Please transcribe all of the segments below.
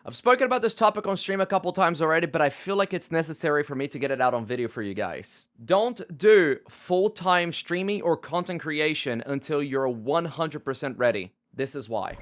I've spoken about this topic on stream a couple times already, but I feel like it's necessary for me to get it out on video for you guys. Don't do full-time streaming or content creation until you're 100% ready. This is why.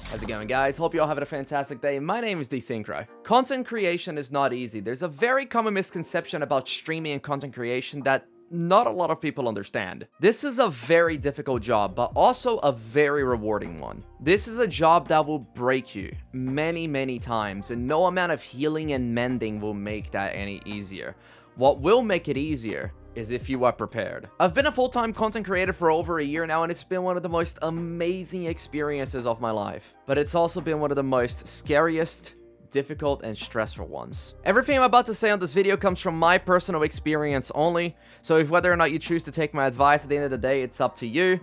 How's it going, guys? Hope you all having a fantastic day. My name is DeSynkro. Content creation is not easy. There's a very common misconception about streaming and content creation that not a lot of people understand. This is a very difficult job, but also a very rewarding one. This is a job that will break you many times, and no amount of healing and mending will make that any easier. What will make it easier is if you are prepared. I've been a full-time content creator for over a year now, and it's been one of the most amazing experiences of my life. But it's also been one of the most scariest, difficult, and stressful ones. Everything I'm about to say on this video comes from my personal experience only, so if whether or not you choose to take my advice at the end of the day, it's up to you.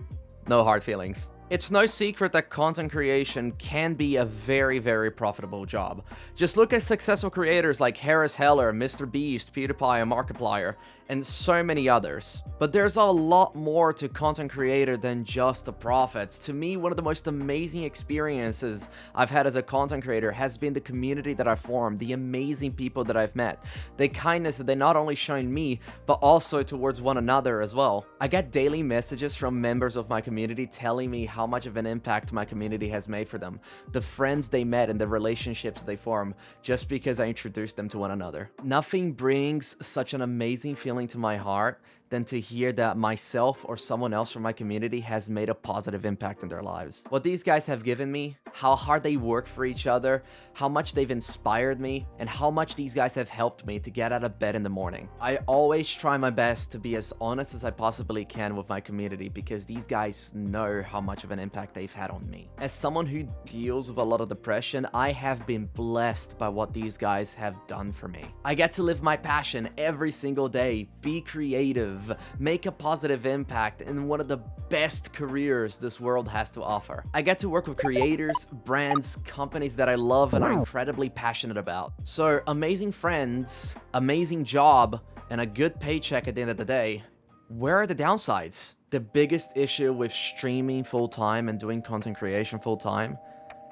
No hard feelings. It's no secret that content creation can be a very profitable job. Just look at successful creators like Harris Heller, Mr. Beast, PewDiePie, and Markiplier, and so many others. But there's a lot more to content creator than just the profits. To me, one of the most amazing experiences I've had as a content creator has been the community that I've formed, the amazing people that I've met, the kindness that they not only shown me, but also towards one another as well. I get daily messages from members of my community telling me how much of an impact my community has made for them, the friends they met and the relationships they form just because I introduced them to one another. Nothing brings such an amazing feeling to my heart than to hear that myself or someone else from my community has made a positive impact in their lives. What these guys have given me, how hard they work for each other, how much they've inspired me, and how much these guys have helped me to get out of bed in the morning. I always try my best to be as honest as I possibly can with my community because these guys know how much of an impact they've had on me. As someone who deals with a lot of depression, I have been blessed by what these guys have done for me. I get to live my passion every single day, be creative, make a positive impact in one of the best careers this world has to offer. I get to work with creators, brands, companies that I love and are incredibly passionate about. So amazing friends, amazing job, and a good paycheck at the end of the day. Where are the downsides? The biggest issue with streaming full-time and doing content creation full-time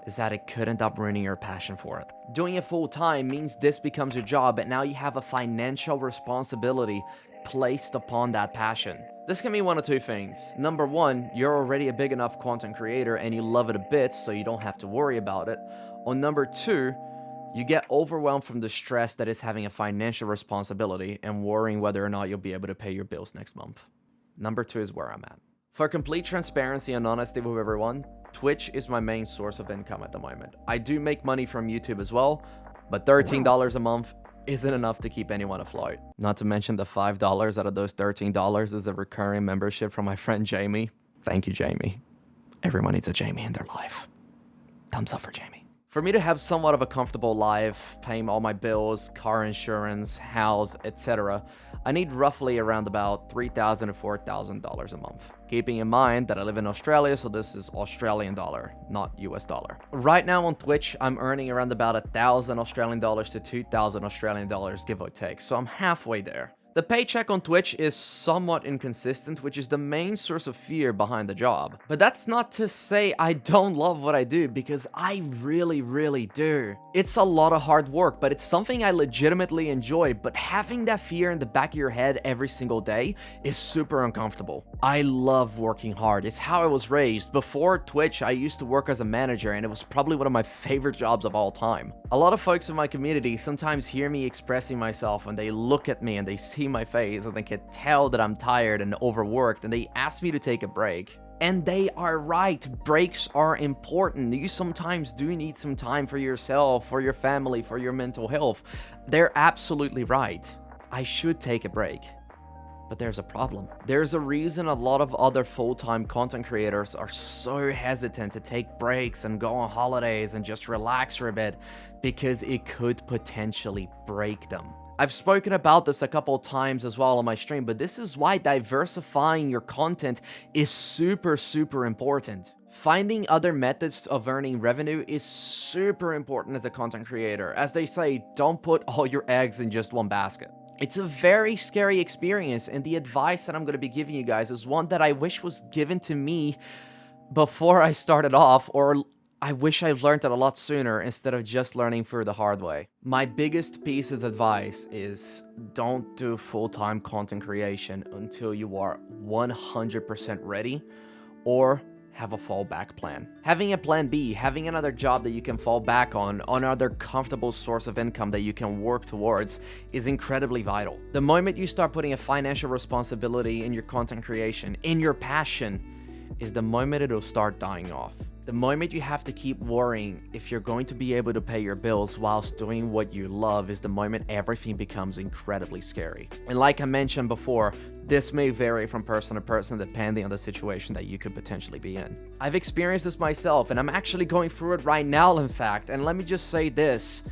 is that it could end up ruining your passion for it. Doing it full-time means this becomes your job, and now you have a financial responsibility placed upon that passion. This can mean one of two things. Number one, you're already a big enough content creator and you love it a bit, so you don't have to worry about it. Or number two, you get overwhelmed from the stress that is having a financial responsibility and worrying whether or not you'll be able to pay your bills next month. Number two is where I'm at. For complete transparency and honesty with everyone, Twitch is my main source of income at the moment. I do make money from YouTube as well, but $13 a month isn't enough to keep anyone afloat. Not to mention the $5 out of those $13 is the recurring membership from my friend Jamie. Thank you, Jamie. Everyone needs a Jamie in their life. Thumbs up for Jamie. For me to have somewhat of a comfortable life, paying all my bills, car insurance, house, etc., I need roughly around about $3,000 to $4,000 a month. Keeping in mind that I live in Australia, so this is Australian dollar, not US dollar. Right now on Twitch, I'm earning around about 1,000 Australian dollars to 2,000 Australian dollars, give or take, so I'm halfway there. The paycheck on Twitch is somewhat inconsistent, which is the main source of fear behind the job. But that's not to say I don't love what I do, because I really do. It's a lot of hard work, but it's something I legitimately enjoy, but having that fear in the back of your head every single day is super uncomfortable. I love working hard. It's how I was raised. Before Twitch, I used to work as a manager, and it was probably one of my favorite jobs of all time. A lot of folks in my community sometimes hear me expressing myself, and they look at me and they see my face and they can tell that I'm tired and overworked, and they ask me to take a break. And they are right. Breaks are important. You sometimes do need some time for yourself, for your family, for your mental health. They're absolutely right. I should take a break. But there's a problem. There's a reason a lot of other full-time content creators are so hesitant to take breaks and go on holidays and just relax for a bit, because it could potentially break them. I've spoken about this a couple times as well on my stream, but this is why diversifying your content is super important. Finding other methods of earning revenue is super important as a content creator. As they say, don't put all your eggs in just one basket. It's a very scary experience, and the advice that I'm going to be giving you guys is one that I wish was given to me before I started off, or I wish I learned it a lot sooner instead of just learning through the hard way. My biggest piece of advice is don't do full-time content creation until you are 100% ready or have a fallback plan. Having a plan B, having another job that you can fall back on, another comfortable source of income that you can work towards is incredibly vital. The moment you start putting a financial responsibility in your content creation, in your passion, is the moment it'll start dying off. The moment you have to keep worrying if you're going to be able to pay your bills whilst doing what you love is the moment everything becomes incredibly scary. And like I mentioned before, this may vary from person to person depending on the situation that you could potentially be in. I've experienced this myself, and I'm actually going through it right now, in fact, and let me just say this.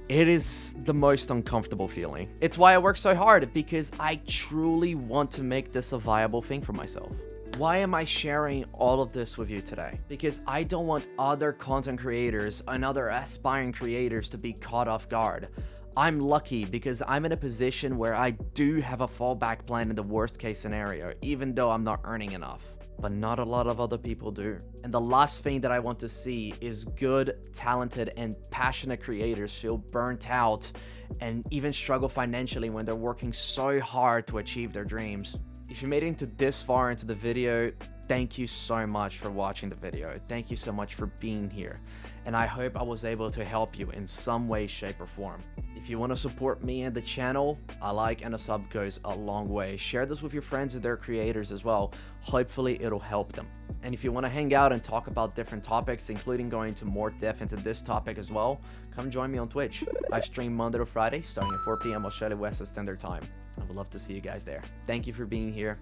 It is the most uncomfortable feeling. It's why I work so hard, because I truly want to make this a viable thing for myself. Why am I sharing all of this with you today? Because I don't want other content creators and other aspiring creators to be caught off guard. I'm lucky because I'm in a position where I do have a fallback plan in the worst case scenario, even though I'm not earning enough. But not a lot of other people do. And the last thing that I want to see is good, talented, and passionate creators feel burnt out and even struggle financially when they're working so hard to achieve their dreams. If you made it into this far into the video, thank you so much for watching the video. Thank you so much for being here. And I hope I was able to help you in some way, shape, or form. If you want to support me and the channel, a like and a sub goes a long way. Share this with your friends and their creators as well. Hopefully it'll help them. And if you want to hang out and talk about different topics, including going into more depth into this topic as well, come join me on Twitch. I stream Monday to Friday, starting at 4 p.m. Australia West Standard Time. I would love to see you guys there. Thank you for being here.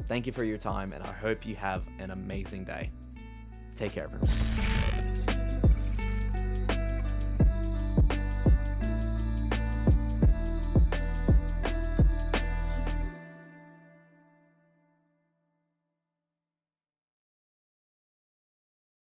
Thank you for your time, and I hope you have an amazing day. Take care, everyone.